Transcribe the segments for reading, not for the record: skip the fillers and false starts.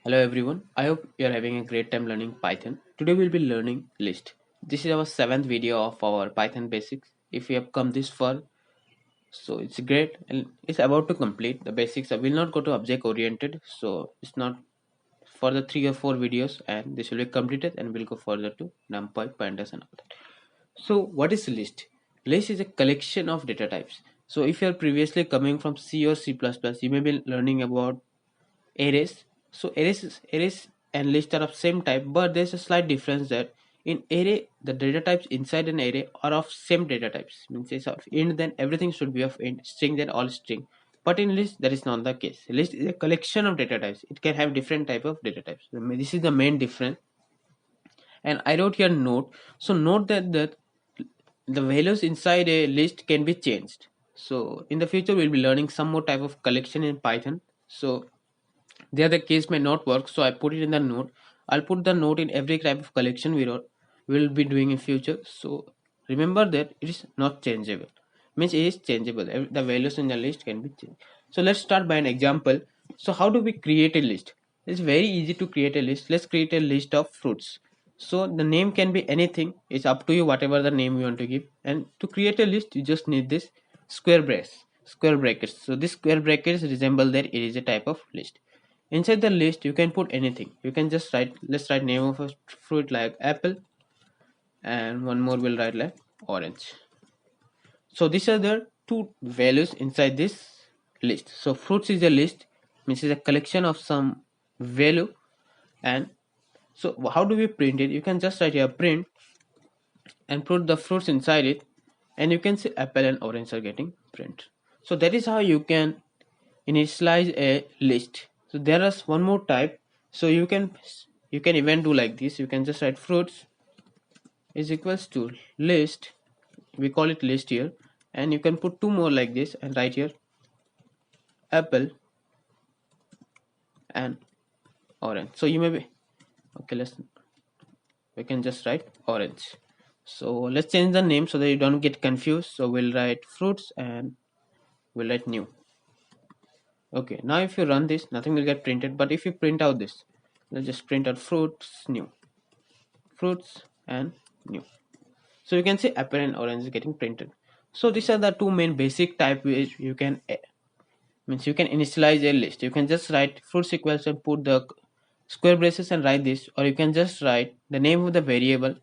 Hello everyone, I hope you are having a great time learning Python. Today we'll be learning list. This is our seventh video of our Python basics. If you have come this far, so it's great and it's about to complete the basics. I will not go to object oriented, so it's not for the 3 or 4 videos and this will be completed and we'll go further to NumPy, pandas and all that. So what is a list? List is a collection of data types. So if you are previously coming from C or C++, you may be learning about arrays. So arrays and lists are of same type, but there's a slight difference that in array the data types inside an array are of same data types. Means it's of int, then everything should be of int, string then all string. But in list that is not the case. List is a collection of data types. It can have different type of data types. This is the main difference. And I wrote here note. So note that the values inside a list can be changed. So in the future we'll be learning some more type of collection in Python. So there the case may not work, so I put it in the note. I'll put the note in every type of collection will be doing in future. So remember that it is not changeable, means it is changeable. The values in the list can be changed. So let's start by an example. So how do we create a list? It's very easy to create a list. Let's create a list of fruits. So the name can be anything. It's up to you whatever the name you want to give. And to create a list you just need this square brackets. So this square brackets resemble that it is a type of list. Inside the list you can put anything. You can just write, let's write name of a fruit like apple, and one more will write like orange. So these are the two values inside this list. So fruits is a list, means is a collection of some value. And so how do we print it? You can just write here print and put the fruits inside it, and you can see apple and orange are getting print. So that is how you can initialize a list. So there is one more type. So you can even do like this. You can just write fruits is equals to list, we call it list here, and you can put two more like this and write here apple and orange. So you may be okay, we can just write orange. So let's change the name so that you don't get confused. So we'll write fruits and we'll write new. Okay, now if you run this nothing will get printed, but if you print out this, let's just print out fruits and new. So you can see apple and orange is getting printed. So these are the two main basic type which you can means you can initialize a list. You can just write fruits equals and put the square braces and write this, or you can just write the name of the variable,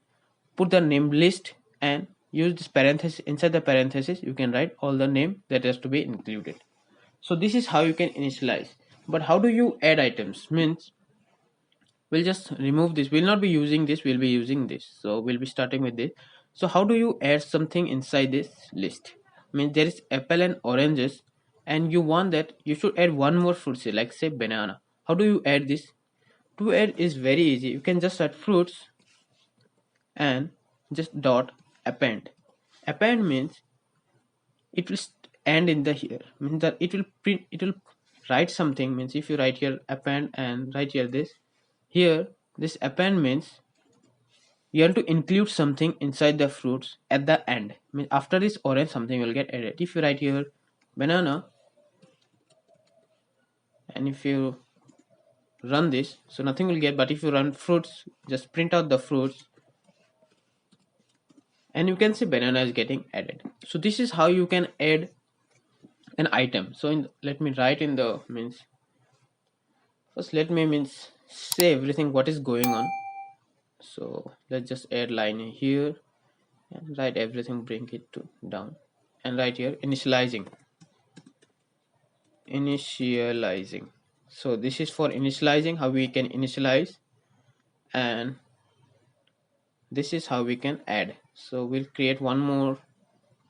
put the name list, and use this parenthesis. Inside the parenthesis you can write all the name that has to be included. So this is how you can initialize. But how do you add items? Means we'll just remove this. We'll not be using this, we'll be using this. So we'll be starting with this. So how do you add something inside this list? Means there is apple and oranges, and you want that you should add one more fruit, say like say banana. How do you add this? To add is very easy. You can just add fruits and just dot append. Append means it will end in the here, means that it will write something. Means if you write here append and write here this, here this append means you have to include something inside the fruits at the end. I mean after this orange something will get added. If you write here banana and if you run this, so nothing will get, but if you run fruits, just print out the fruits and you can see banana is getting added. So this is how you can add an item. So let me write in the means first let me means say everything what is going on. So let's just add line here and write everything, bring it to down and write here initializing. So this is for initializing, how we can initialize, and this is how we can add. So we'll create one more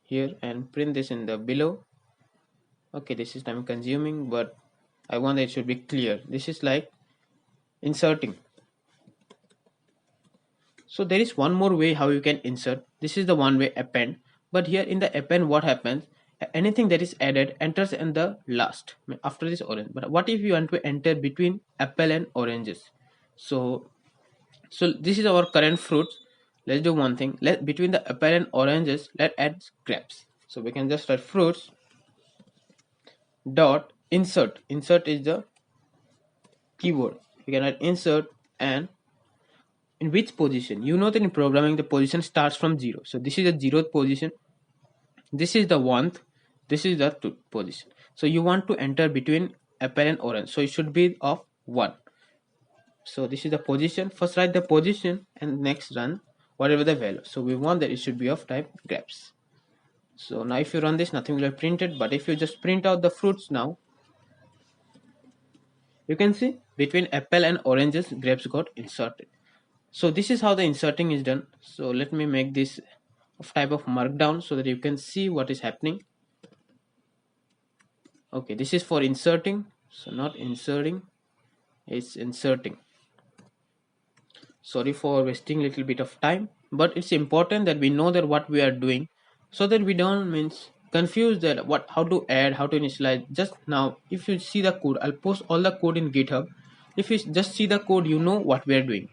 here and print this in the below. Okay, this is time consuming, but I want that it should be clear. This is like inserting. So there is one more way how you can insert. This is the one way append, but here in the append what happens, anything that is added enters in the last after this orange. But what if you want to enter between apple and oranges? So this is our current fruits. Let's do one thing. Let between the apple and oranges, let add grapes. So we can just write fruits dot insert. Insert is the keyword. you can write insert and in which position. You know that in programming the position starts from 0. So this is the 0th position, this is the 1th, this is the 2nd position. So you want to enter between apple and orange, so it should be of 1. So this is the position. First write the position and next run whatever the value. So we want that it should be of type grapes. So now if you run this, nothing will be printed, but if you just print out the fruits now, you can see between apple and oranges grapes got inserted. So this is how the inserting is done. So let me make this of type of markdown so that you can see what is happening. Okay, this is for inserting, so not inserting, it's inserting. Sorry for wasting a little bit of time, but it's important that we know that what we are doing, so that we don't confuse that what how to add, how to initialize. Just now if you see the code, I'll post all the code in GitHub. If you just see the code, you know what we are doing.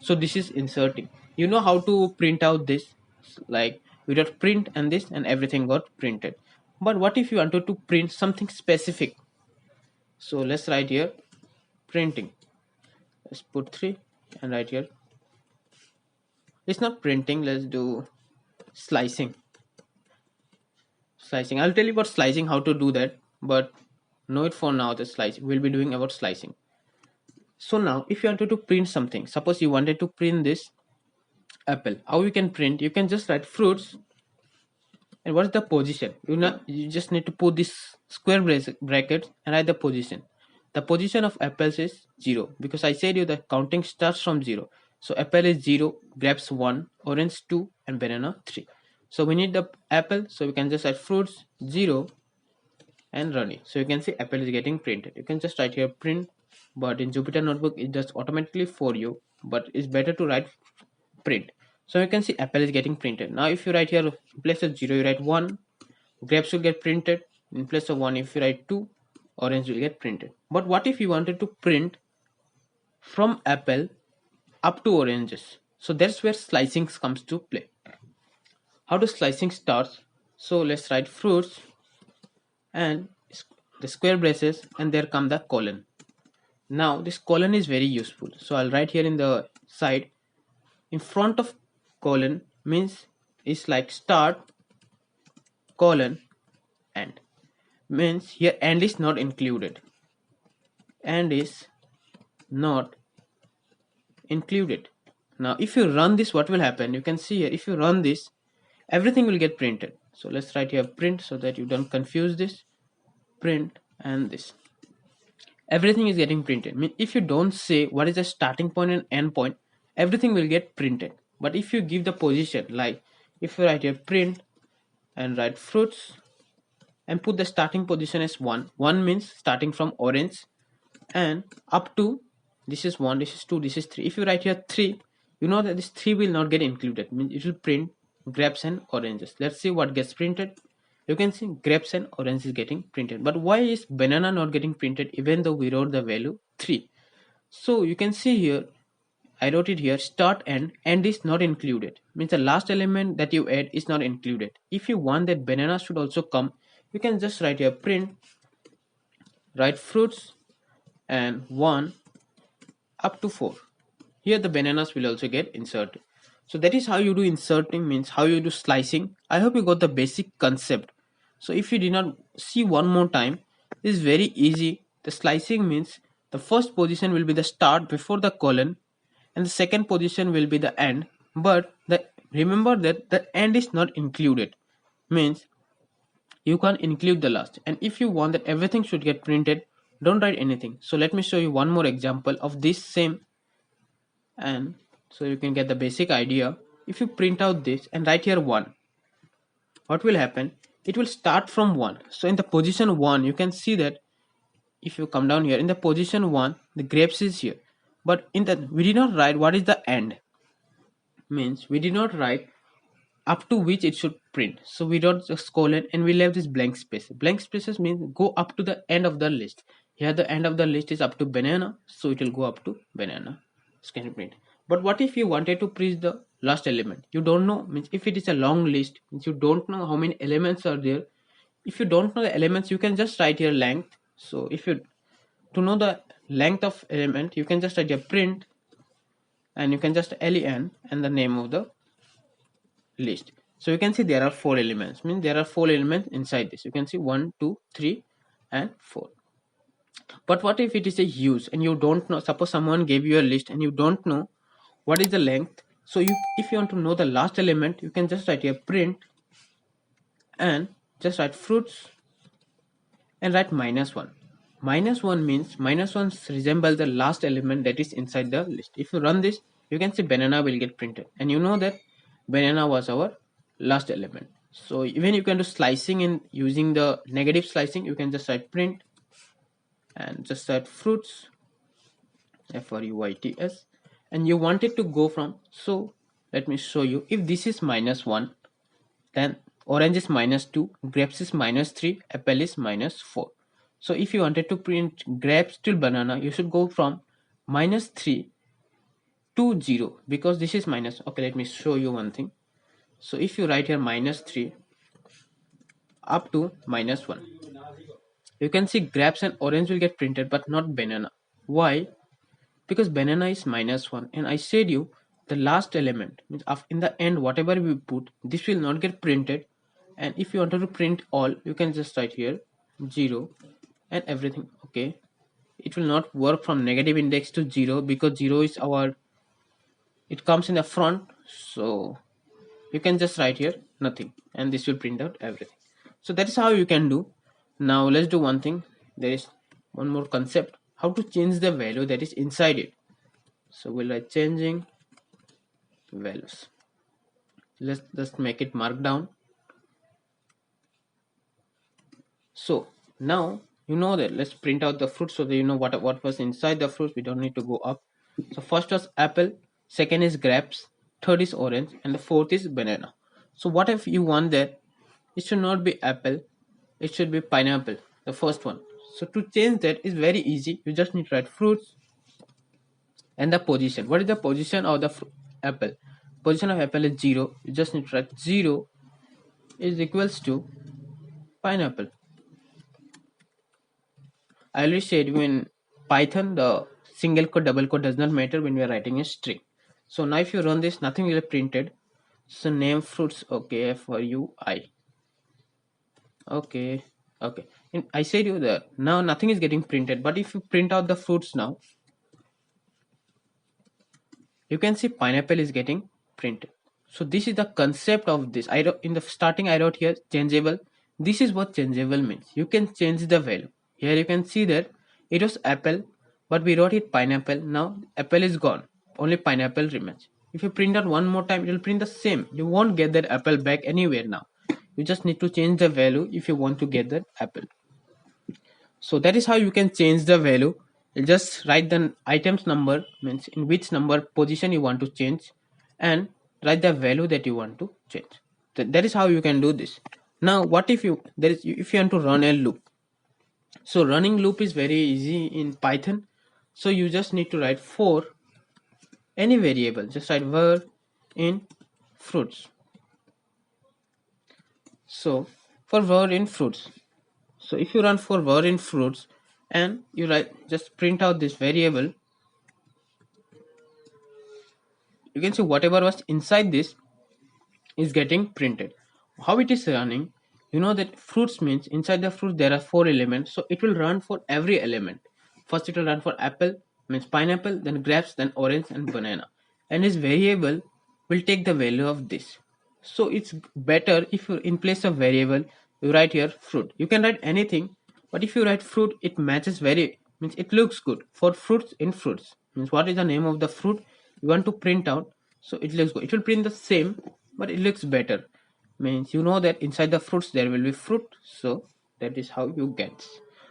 So this is inserting. You know how to print out this, like we dot print and this and everything got printed. But what if you wanted to print something specific? So let's write here printing. Let's put 3 and write here. It's not printing, let's do slicing. Slicing. I'll tell you about slicing, how to do that, but know it for now. The slicing we'll be doing about slicing. So now if you wanted to print something, suppose you wanted to print this apple, how you can print? You can just write fruits and what's the position. You just need to put this square bracket and write the position. The position of apples is 0 because I said you the counting starts from 0. So apple is 0, grapes 1, orange 2 and banana 3. So we need the apple, so we can just write fruits 0 and run it. So you can see apple is getting printed. You can just write here print, but in Jupyter Notebook it does automatically for you, but it's better to write print. So you can see apple is getting printed. Now if you write here in place of 0 you write 1, grapes will get printed. In place of 1 if you write 2, orange will get printed. But what if you wanted to print from apple up to oranges? So that's where slicing comes to play. How does slicing starts? So let's write fruits and the square braces and there come the colon. Now this colon is very useful. So I'll write here in the side in front of colon means it's like start colon end, means here end is not included, end is not included. Now if you run this, what will happen? You can see here if you run this, everything will get printed. So let's write here print so that you don't confuse this. Print and this, everything is getting printed. I mean, if you don't say what is the starting point and end point, everything will get printed. But if you give the position, like if you write here print and write fruits and put the starting position as 1, 1 means starting from orange and up to this is 1, this is 2, this is 3. If you write here 3, you know that this 3 will not get included. I mean, it will print grapes and oranges. Let's see what gets printed. You can see grapes and orange is getting printed. But why is banana not getting printed even though we wrote the value 3? So you can see here, I wrote it here start end is not included. Means the last element that you add is not included. If you want that banana should also come, you can just write here print, write fruits and 1 up to 4. Here the bananas will also get inserted. So that is how you do inserting, means how you do slicing. I hope you got the basic concept. So if you did not, see one more time, this is very easy. The slicing means the first position will be the start before the colon and the second position will be the end, but remember that the end is not included, means you can include the last. And if you want that everything should get printed, don't write anything. So let me show you one more example of this same, and so you can get the basic idea. If you print out this and write here 1, what will happen? It will start from 1. So in the position 1 you can see that if you come down here in the position 1 the grapes is here, but in that we did not write what is the end, means we did not write up to which it should print. So we don't just colon and we left this blank space. Blank spaces means go up to the end of the list. Here the end of the list is up to banana, so it will go up to banana. Can print. But what if you wanted to print the last element? You don't know, means if it is a long list, means you don't know how many elements are there. If you don't know the elements, you can just write here length. So if you to know the length of element, you can just write a print, and you can just len and the name of the list. So you can see there are 4 elements, means there are 4 elements inside this. You can see 1, 2, 3 and 4. But what if it is a use and you don't know, suppose someone gave you a list and you don't know what is the length. So you, if you want to know the last element, you can just write a print and just write fruits and write -1. -1 means -1 resembles the last element that is inside the list. If you run this, you can see banana will get printed, and you know that banana was our last element. So even you can do slicing in using the negative slicing, you can just write print and just write fruits, fruits, and you want it to go from. So let me show you. If this is -1, then orange is -2, grapes is -3, apple is -4. So if you wanted to print grapes till banana, you should go from -3 to 0, because this is minus. Okay, let me show you one thing. So if you write here -3 up to -1, you can see grapes and orange will get printed, but not banana. Why? Because banana is -1, and I said you the last element means in the end whatever we put, this will not get printed. And if you wanted to print all, you can just write here 0 and everything. Okay, it will not work from negative index to 0, because 0 is our, it comes in the front. So you can just write here nothing, and this will print out everything. So that is how you can do. Now let's do one thing. There is one more concept, how to change the value that is inside it. So we'll write changing values. Let's just make it markdown. So now you know that. Let's print out the fruit so that you know what was inside the fruit. We don't need to go up. So first was apple, second is grapes, third is orange, and the fourth is banana. So what if you want that it should not be apple, it should be pineapple, the first one. So to change that is very easy. You just need to write fruits and the position. What is the position of the apple? Position of apple is 0. You just need to write 0 is equals to pineapple. I already said you in Python the single quote double quote does not matter when we are writing a string. So now if you run this, nothing will be printed. So name fruits, okay, for you I. Okay, okay. And I said you that now nothing is getting printed, but if you print out the fruits now, you can see pineapple is getting printed. So this is the concept of this. I wrote in the starting, I wrote here changeable. This is what changeable means. You can change the value. Here you can see that it was apple, but we wrote it pineapple. Now apple is gone, only pineapple remains. If you print out one more time, it will print the same. You won't get that apple back anywhere now. You just need to change the value if you want to get that apple. So that is how you can change the value. You just write the items number, means in which number position you want to change, and write the value that you want to change. That is how you can do this. Now what if you if you want to run a loop? So running loop is very easy in Python. So you just need to write for any variable, just write var in fruits. So for var in fruits, so if you run for var in fruits and you write, just print out this variable, you can see whatever was inside this is getting printed. How it is running, you know that fruits means inside the fruit there are 4 elements, so it will run for every element. First it will run for apple, means pineapple, then grapes, then orange and banana, and this variable will take the value of this. So it's better if you, in place of variable, you write here fruit. You can write anything, but if you write fruit, it matches very, means it looks good. For fruits in fruits means what is the name of the fruit you want to print out, so it looks good. It will print the same, but it looks better. Means you know that inside the fruits there will be fruit, so that is how you get.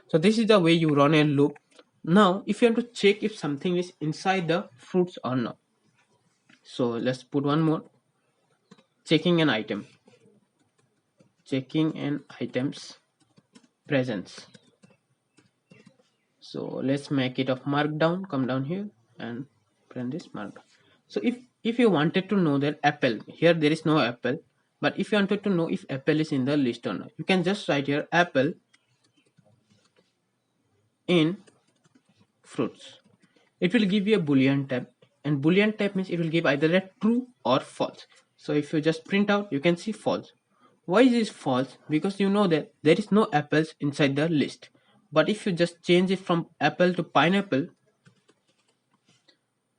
So this is the way you run a loop. Now if you want to check if something is inside the fruits or not, so let's put one more, checking an item, checking an item's presence. So let's make it of markdown. Come down here and print this markdown. So if you wanted to know that apple, here there is no apple, but if you wanted to know if apple is in the list or not, you can just write here apple in fruits. It will give you a boolean type, and boolean type means it will give either a true or false. So if you just print out, you can see false. Why is this false? Because you know that there is no apples inside the list. But if you just change it from apple to pineapple,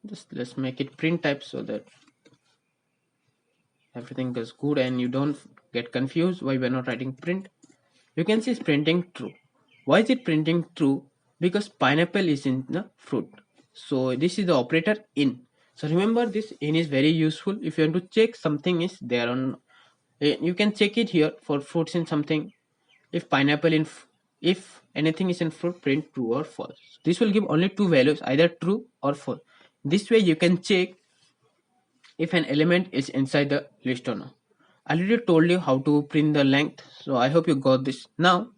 just let's make it print type so that everything goes good and you don't get confused why we're not writing print. You can see it's printing true. Why is it printing true? Because pineapple is in the fruit. So this is the operator in. So remember, this in is very useful if you want to check something is there on. You can check it here for fruits in something. If pineapple in, if anything is in fruit, print true or false. This will give only two values, either true or false. This way you can check if an element is inside the list or not. I already told you how to print the length, so I hope you got this. Now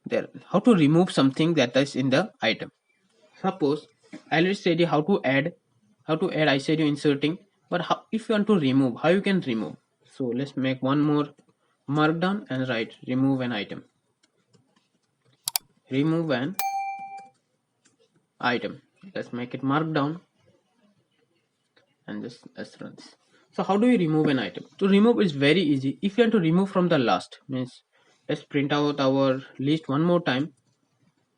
there, how to remove something that is in the item. Suppose I already said you how to add. I said you inserting, but how, if you want to remove, how you can remove? So let's make one more markdown and write remove an item. Remove an item. Let's make it markdown and just let's run this. So how do we remove an item? To remove is very easy. If you want to remove from the last, means let's print out our list one more time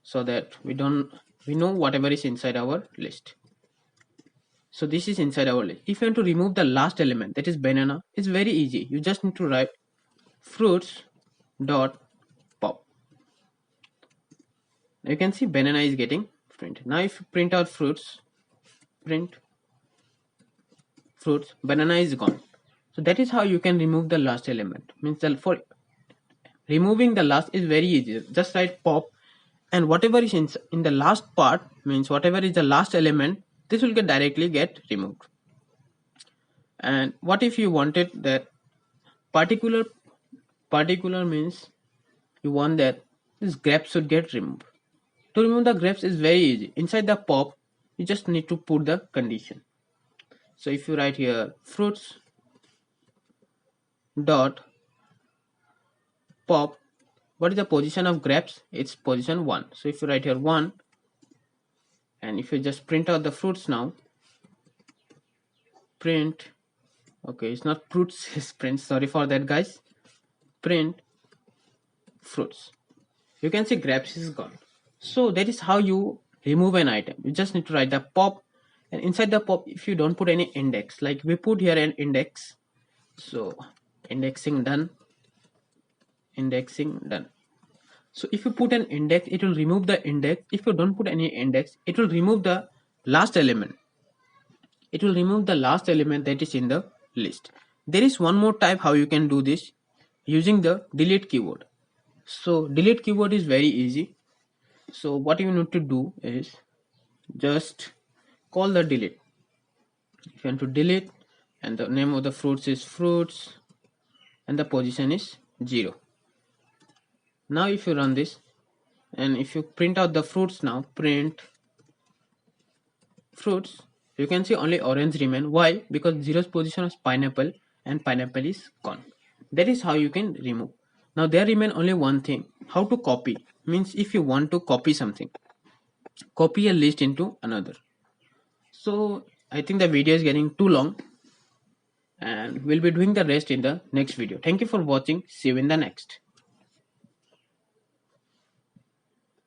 so that we know whatever is inside our list. So this is inside our list. If you want to remove the last element, that is banana, it's very easy. You just need to write fruits dot pop. You can see banana is getting printed. Now if you print out fruits, print fruits, banana is gone. So that is how you can remove the last element. Means for removing the last is very easy. Just write pop, and whatever is in the last part, means whatever is the last element, this will directly get removed. And what if you wanted that particular means you want that this grapes should get removed. To remove the grapes is very easy. Inside the pop, you just need to put the condition. So if you write here fruits dot pop, what is the position of grapes? It's position 1. So if you write here 1, and if you just print out the fruits now, print, okay, it's not fruits, it's print, sorry for that guys, print fruits. You can see grapes is gone. So that is how you remove an item. You just need to write the pop, and inside the pop, if you don't put any index, like we put here an index, so indexing done. So if you put an index, it will remove the index. If you don't put any index, it will remove the last element. It will remove the last element that is in the list. There is one more type how you can do this using the delete keyword. So delete keyword is very easy. So what you need to do is just call the delete. If you want to delete, and the name of the fruits is fruits, and the position is 0. Now if you run this, and if you print out the fruits now, print fruits, you can see only orange remain. Why? Because 0's position is pineapple and pineapple is gone. That is how you can remove. Now there remain only one thing, how to copy. Means if you want to copy something, copy a list into another. So I think the video is getting too long, and we'll be doing the rest in the next video. Thank you for watching. See you in the next.